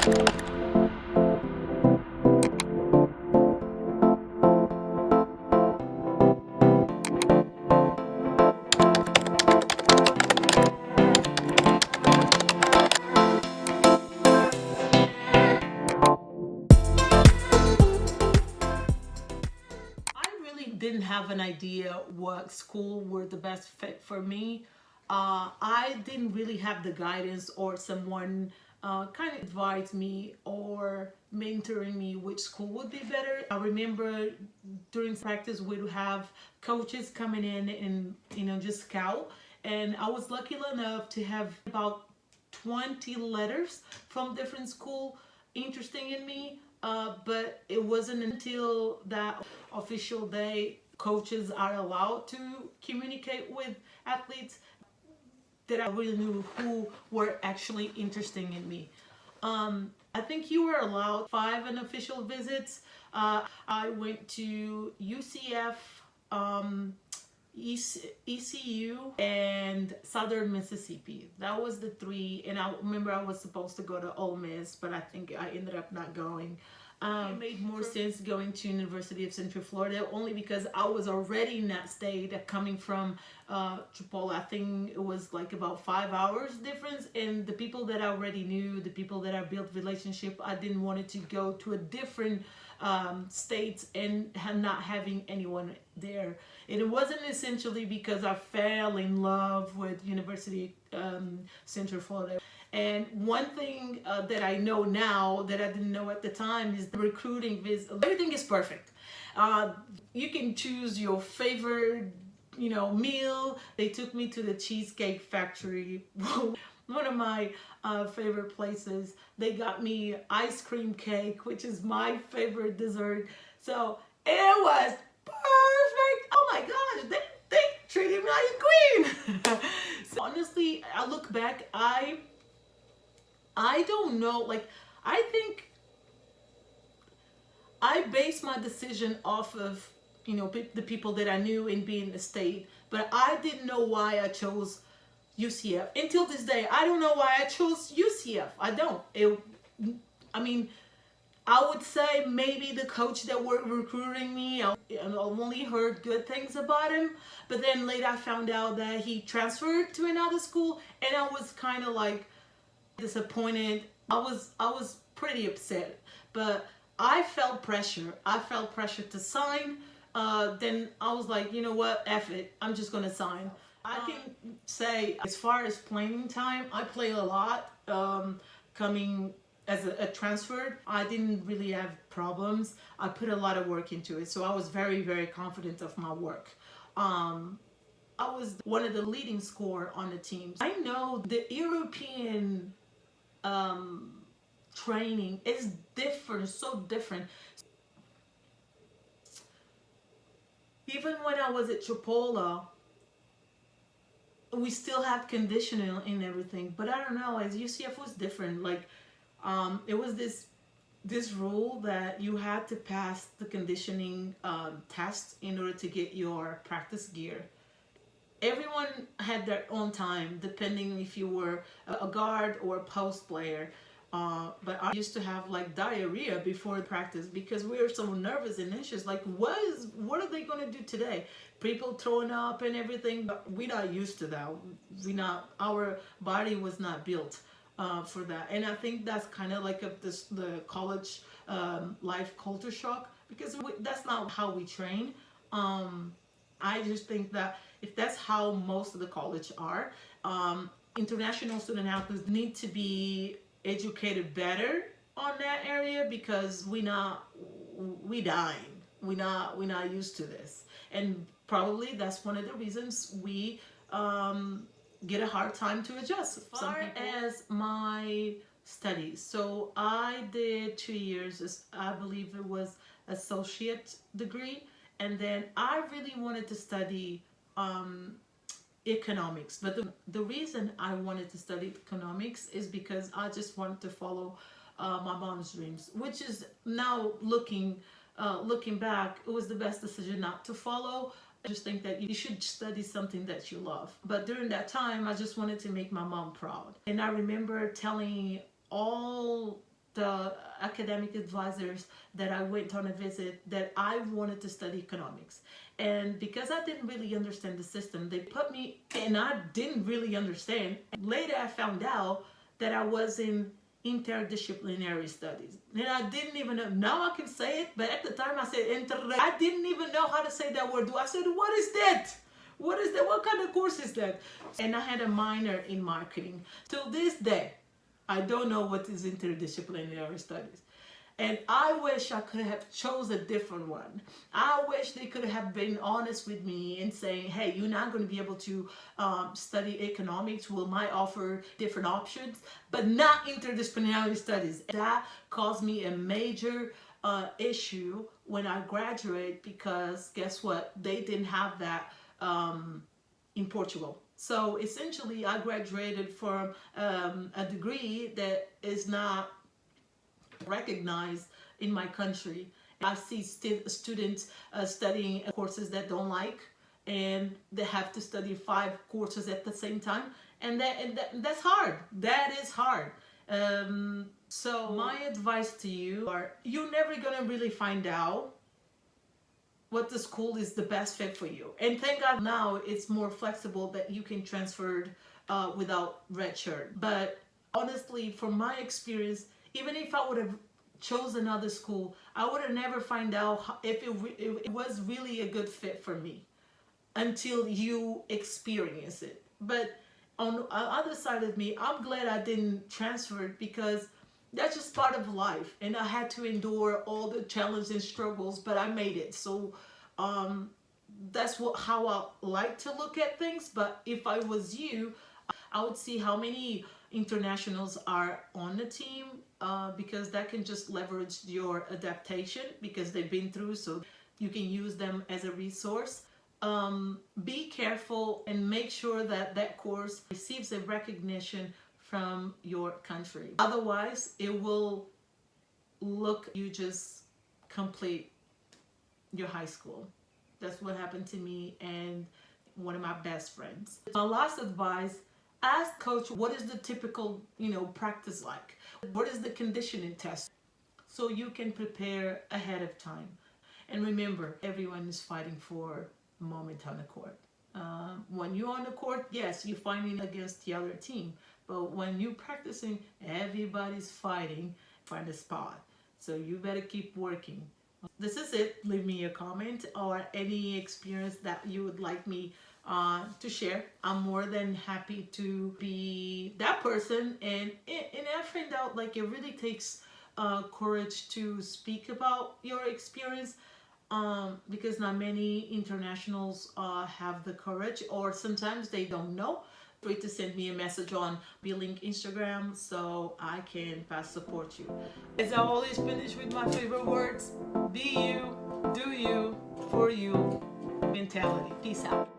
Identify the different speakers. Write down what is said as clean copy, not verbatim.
Speaker 1: Didn't have an idea what school were the best fit for me. I didn't really have the guidance or someone kind of advise me or mentoring me which school would be better. I remember during practice we'd have coaches coming in and just scout, and I was lucky enough to have about 20 letters from different school interesting in me. But it wasn't until that official day coaches are allowed to communicate with athletes that I really knew who were actually interested in me. I think you were allowed 5 unofficial visits. I went to UCF, ECU, and Southern Mississippi. That was the 3. And I remember I was supposed to go to Ole Miss, but I think I ended up not going. It made more sense going to University of Central Florida only because I was already in that state coming from Chipola. I think it was like about 5 hours difference, and the people that I already knew, the people that I built relationship, I didn't want it to go to a different states and not having anyone there. And it wasn't essentially because I fell in love with University Central Florida. And one thing that I know now that I didn't know at the time is the recruiting visit. Everything is perfect. You can choose your favorite, meal. They took me to the Cheesecake Factory. One of my favorite places. They got me ice cream cake, which is my favorite dessert. So it was perfect. Oh my gosh, they treated me like a queen. So honestly, I look back, I don't know. Like, I think I based my decision off of, the people that I knew in being the state, but I didn't know why I chose UCF. Until this day, I don't know why I chose UCF. I don't. I mean, I would say maybe the coach that were recruiting me, I only heard good things about him. But then later I found out that he transferred to another school, and I was kind of like disappointed. I was pretty upset, but I felt pressure. I felt pressure to sign. Then I was like, you know what, F it. I'm just gonna sign. I can say as far as playing time, I play a lot. Coming as a transfer, I didn't really have problems. I put a lot of work into it, so I was very, very confident of my work. I was one of the leading scorer on the team. I know the European training is different, so different. Even when I was at Chipola, we still had conditioning and everything, but I don't know. As UCF was different. Like, it was this rule that you had to pass the conditioning test in order to get your practice gear. Everyone had their own time, depending if you were a guard or a post player. But I used to have like diarrhea before practice because we were so nervous and anxious. Like, what are they gonna do today? People throwing up and everything. But we're not used to that. Our body was not built for that. And I think that's kind of like the college life culture shock because that's not how we train. I just think that if that's how most of the college are, international student athletes need to be educated better on that area because we dying. We not used to this, and probably that's one of the reasons we get a hard time to adjust. As far as my studies, so I did 2 years. I believe it was associate degree, and then I really wanted to study economics. But the reason I wanted to study economics is because I just wanted to follow my mom's dreams, which is now looking back, it was the best decision not to follow. I just think that you should study something that you love. But during that time, I just wanted to make my mom proud. And I remember telling all the academic advisors that I went on a visit that I wanted to study economics. And because I didn't really understand the system, they put me, and I didn't really understand. Later I found out that I was in interdisciplinary studies. And I didn't even know, now I can say it, but at the time I said I didn't even know how to say that word. I said, what is that? What is that? What kind of course is that? And I had a minor in marketing. Till this day, I don't know what is interdisciplinary studies. And I wish I could have chose a different one. I wish they could have been honest with me and saying, hey, you're not going to be able to study economics. We might offer different options, but not interdisciplinary studies. That caused me a major issue when I graduated, because guess what? They didn't have that in Portugal. So essentially, I graduated from a degree that is not recognized in my country. I see students studying courses that don't like, and they have to study 5 courses at the same time, and that's hard. That is hard. So my advice to you are, you're never gonna really find out what the school is the best fit for you. And thank God now it's more flexible that you can transfer without red shirt. But honestly, from my experience, even if I would have chosen another school, I would have never find out if it was really a good fit for me until you experience it. But on the other side of me, I'm glad I didn't transfer it, because that's just part of life, and I had to endure all the challenges and struggles, but I made it. So that's how I like to look at things. But if I was you, I would see how many internationals are on the team, because that can just leverage your adaptation, because they've been through, so you can use them as a resource. Be careful and make sure that that course receives a recognition from your country. Otherwise, it will look you just complete your high school. That's what happened to me and one of my best friends. My last advice, ask coach, what is the typical, practice like? What is the conditioning test? So you can prepare ahead of time. And remember, everyone is fighting for a moment on the court. When you're on the court, yes, you're fighting against the other team. But when you're practicing, everybody's fighting for the spot. So you better keep working. This is it. Leave me a comment or any experience that you would like me to share. I'm more than happy to be that person. And I find out like it really takes courage to speak about your experience, because not many internationals have the courage, or sometimes they don't know. Free to send me a message on B-Link Instagram so I can pass support you. As I always finish with my favorite words, be you, do you, for you mentality. Peace out.